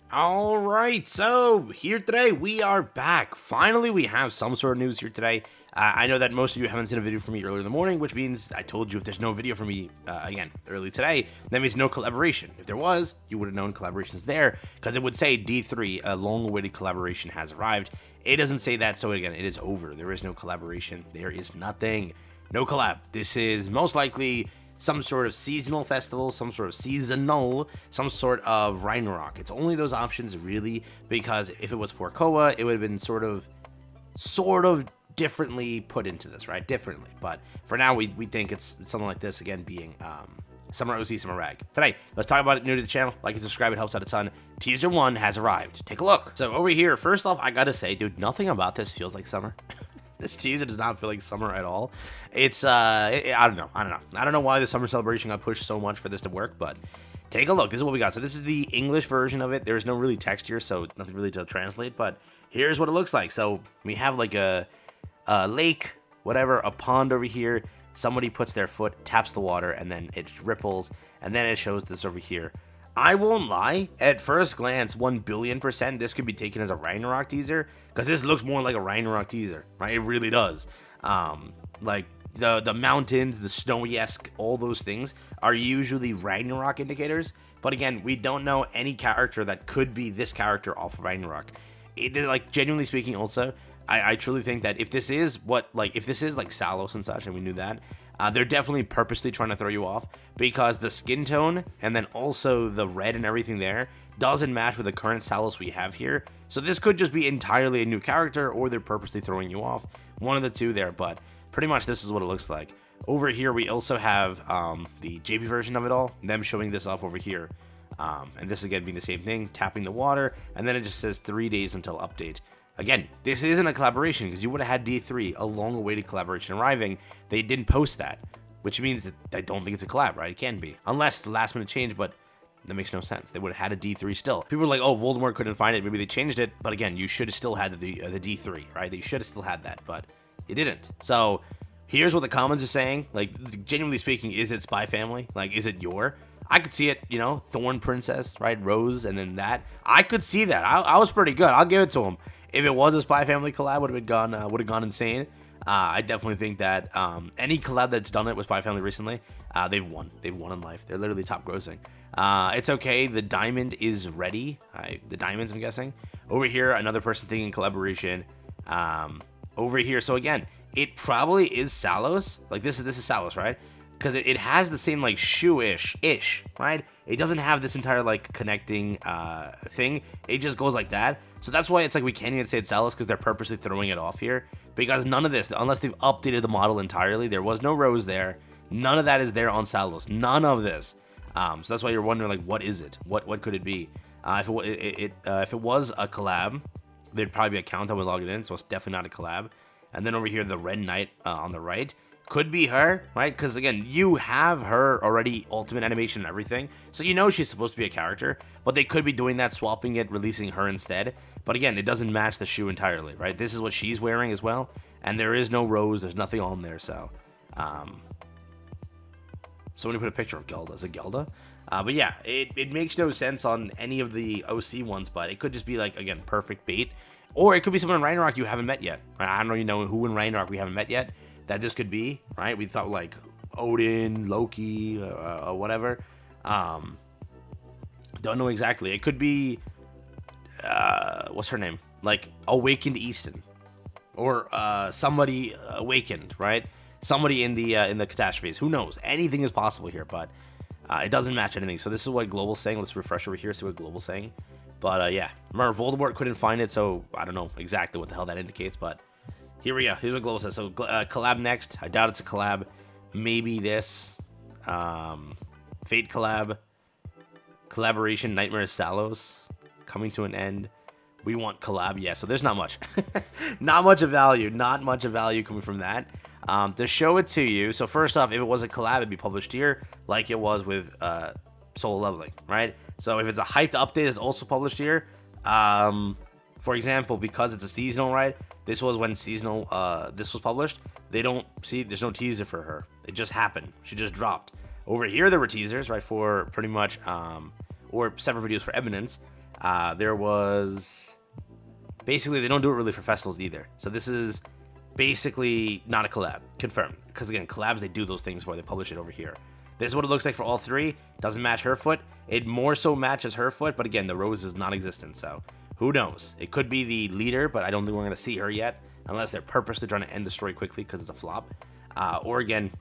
All right, so here today we are back. Finally, we have some sort of news here today. I know that most of you haven't seen a video from me earlier in the morning, which means I told you if there's no video from me again early today, that means no collaboration. If there was, you would have known collaboration's there because it would say D3, a long-awaited collaboration has arrived. It doesn't say that, so again, it is over. There is no collaboration. There is nothing. No collab. This is most likely some sort of seasonal festival, some sort of Ragnarok. It's only those options really, because if it was for Koa, it would have been sort of differently put into this, right? Differently. But for now, we think it's something like this, again, being Summer OC, Summer Rag. Today, let's talk about it. New to the channel, like and subscribe, it helps out a ton. Teaser 1 has arrived. Take a look. So over here, first off, I gotta say, dude, nothing about this feels like summer. This teaser does not feel like summer at all. It's I don't know why the summer celebration got pushed so much for this to work, but take a look. This is what we got. So this is the English version of it. There's no really text here, so nothing really to translate, but here's what it looks like. So we have like a lake, whatever, a pond over here. Somebody puts their foot, taps the water, and then it ripples, and then it shows this over here. I won't lie, at first glance, 1,000,000,000% this could be taken as a Ragnarok teaser, because this looks more like a Ragnarok teaser, right? It really does. Like, the mountains, the snowy-esque, all those things are usually Ragnarok indicators, but again, we don't know any character that could be this character off of Ragnarok. Like, genuinely speaking also, I truly think that if this is like Salos and such, and we knew that, they're definitely purposely trying to throw you off, because the skin tone and then also the red and everything there doesn't match with the current Salos we have here. So this could just be entirely a new character, or they're purposely throwing you off. One of the two there, but pretty much this is what it looks like. Over here, we also have the JP version of it all, them showing this off over here. And this again being the same thing, tapping the water, and then it just says 3 days until update. Again, this isn't a collaboration, because you would have had D3, a long-awaited collaboration arriving. They didn't post that, which means that I don't think it's a collab, right? It can be, unless it's the last-minute change, but that makes no sense. They would have had a D3 still. People were like, oh, Voldemort couldn't find it. Maybe they changed it, but again, you should have still had the D3, right? They should have still had that, but you didn't. So here's what the comments are saying. Like, genuinely speaking, is it Spy Family? Like, is it your? I could see it, you know, Thorn Princess, right? Rose, and then that. I could see that. I was pretty good. I'll give it to him. If it was a Spy Family collab, would have gone insane. I definitely think that any collab that's done it with Spy Family recently, they've won. They've won in life. They're literally top grossing. It's okay. The diamond is ready. The diamonds, I'm guessing. Over here, another person thinking collaboration. Over here, so again, it probably is Salos. Like this is Salos, right? Because it has the same like shoe-ish, right? It doesn't have this entire like connecting thing. It just goes like that. So that's why it's like we can't even say it's Salos, because they're purposely throwing it off here. Because none of this, unless they've updated the model entirely, there was no rose there. None of that is there on Salos. None of this. So that's why you're wondering, like, what is it? What could it be? If it was a collab, there'd probably be a countdown when we log it in, so it's definitely not a collab. And then over here, the Red Knight on the right could be her, right? Because again, you have her already ultimate animation and everything, so you know she's supposed to be a character, but they could be doing that, swapping it, releasing her instead. But again, it doesn't match the shoe entirely, right? This is what she's wearing as well, and there is no rose, there's nothing on there, so somebody put a picture of Gelda. Is it Gelda? But yeah, it makes no sense on any of the OC ones, but it could just be like, again, perfect bait, or it could be someone in Ragnarok you haven't met yet. I don't really know who in Ragnarok we haven't met yet that this could be, right? We thought like Odin, Loki, or whatever. Don't know exactly. It could be, what's her name? Like Awakened Easton, or somebody awakened, right? Somebody in the catastrophes. Who knows? Anything is possible here, but it doesn't match anything. So this is what Global's saying. Let's refresh over here, see what Global's saying. But yeah, remember Voldemort couldn't find it, so I don't know exactly what the hell that indicates, but here we go. Here's what Global says. So collab next. I doubt it's a collab. Maybe this. Fate collab. Collaboration. Nightmare Salos. Coming to an end. We want collab. Yeah, so there's not much. Not much of value. Not much of value coming from that. To show it to you. So first off, if it was a collab, it'd be published here, like it was with Solo Leveling, right? So if it's a hyped update, it's also published here. For example, because it's a seasonal, right? This was when seasonal, this was published. They don't see, there's no teaser for her. It just happened. She just dropped. Over here, there were teasers, right? For pretty much, or separate videos for Eminence. There was... Basically, they don't do it really for festivals either. So this is basically not a collab. Confirmed. Because again, collabs, they do those things where they publish it over here. This is what it looks like for all three. Doesn't match her foot. It more so matches her foot, but again, the rose is non-existent, so who knows? It could be the leader, but I don't think we're going to see her yet, unless they're purposely trying to end the story quickly because it's a flop. Or again,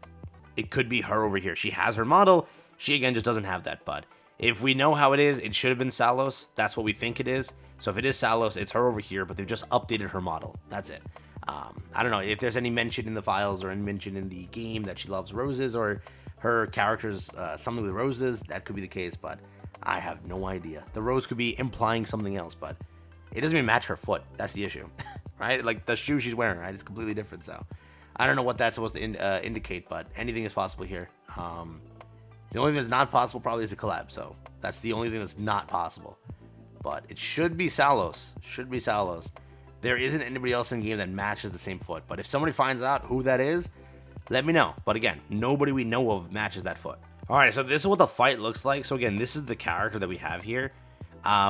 it could be her over here. She has her model. She, again, just doesn't have that, but if we know how it is, it should have been Salos. That's what we think it is. So if it is Salos, it's her over here, but they've just updated her model. That's it. I don't know if there's any mention in the files or any mention in the game that she loves roses or her character's something with roses. That could be the case, but I have no idea. The rose could be implying something else, but it doesn't even match her foot. That's the issue, right? Like the shoe she's wearing, right? It's completely different. So I don't know what that's supposed to indicate, but anything is possible here. The only thing that's not possible probably is a collab. So that's the only thing that's not possible. But it should be Salos. Should be Salos. There isn't anybody else in the game that matches the same foot. But if somebody finds out who that is, let me know. But again, nobody we know of matches that foot. All right, so this is what the fight looks like. So again, this is the character that we have here.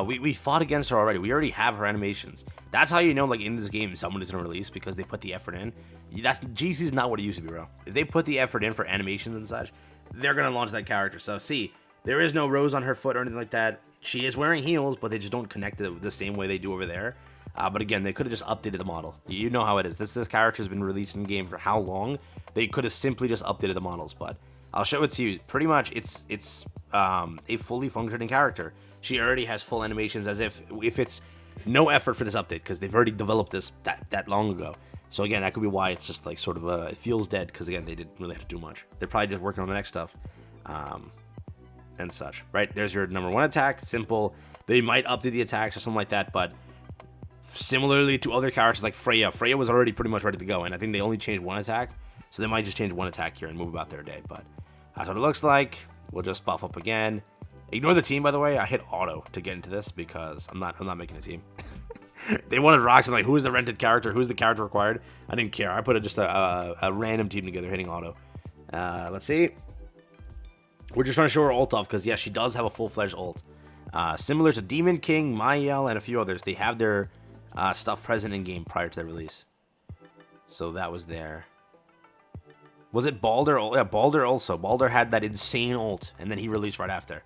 We fought against her already. We already have her animations. That's how you know, like, in this game, someone is going to release because they put the effort in. GC is not what it used to be, bro. If they put the effort in for animations and such, they're going to launch that character. So see, there is no rose on her foot or anything like that. She is wearing heels, but they just don't connect it the same way they do over there. But again, they could have just updated the model. You know how it is. This character has been released in game for how long? They could have simply just updated the models, but I'll show it to you. Pretty much, it's a fully functioning character. She already has full animations, as if it's no effort for this update, because they've already developed this that long ago. So again, that could be why it's just like sort of it feels dead, because again, they didn't really have to do much. They're probably just working on the next stuff, and such. Right? There's your number one attack. Simple. They might update the attacks or something like that, but similarly to other characters like Freya was already pretty much ready to go, and I think they only changed one attack, so they might just change one attack here and move about their day. But that's what it looks like. We'll just buff up again. Ignore the team, by the way. I hit auto to get into this because I'm not making a team. They wanted rocks. I'm like, who is the rented character? Who's the character required? I didn't care. I put just a random team together hitting auto. Let's see. We're just trying to show her ult off because, yeah, she does have a full-fledged ult. Similar to Demon King, Mayel, and a few others. They have their stuff present in-game prior to their release. So that was there. Was it Balder? Yeah, Balder also. Balder had that insane ult, and then he released right after.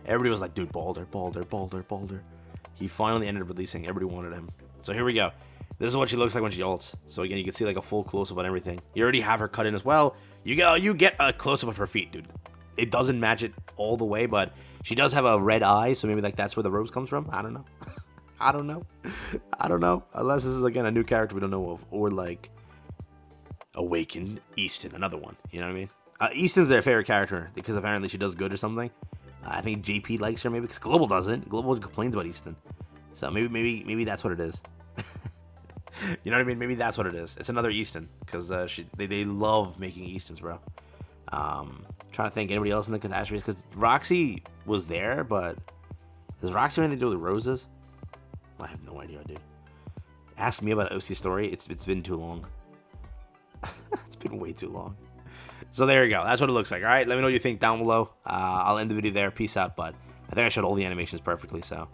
Everybody was like, dude, Balder. He finally ended up releasing. Everybody wanted him. So here we go. This is what she looks like when she ults. So again, you can see like a full close-up on everything. You already have her cut in as well. You get a close-up of her feet, dude. It doesn't match it all the way, but she does have a red eye, so maybe like that's where the rose comes from. I don't know. I don't know. Unless this is, again, a new character we don't know of. Or, like, Awakened Easton, another one. You know what I mean? Easton's their favorite character because apparently she does good or something. I think JP likes her maybe because Global doesn't. Global complains about Easton. So maybe that's what it is. You know what I mean? Maybe that's what it is. It's another Easton because they love making Eastons, bro. Trying to think anybody else in the catastrophes because Roxy was there, but does Roxy have anything to do with roses? I have no idea, dude. Ask me about OC story. It's been too long. It's been way too long. So there you go. That's what it looks like. All right, let me know what you think down below. I'll end the video there. Peace out. But I think I showed all the animations perfectly. So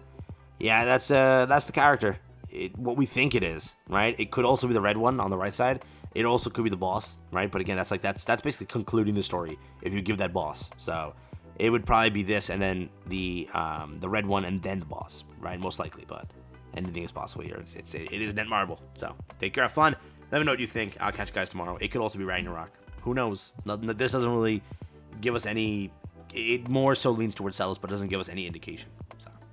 yeah, that's the character. What we think it is, right? It could also be the red one on the right side. It also could be the boss, right? But again, that's basically concluding the story if you give that boss. So it would probably be this and then the red one and then the boss, right? Most likely, but anything is possible here. It is Netmarble. So take care, have fun. Let me know what you think. I'll catch you guys tomorrow. It could also be Ragnarok. Who knows? This doesn't really give us any. It more so leans towards Celis, but doesn't give us any indication.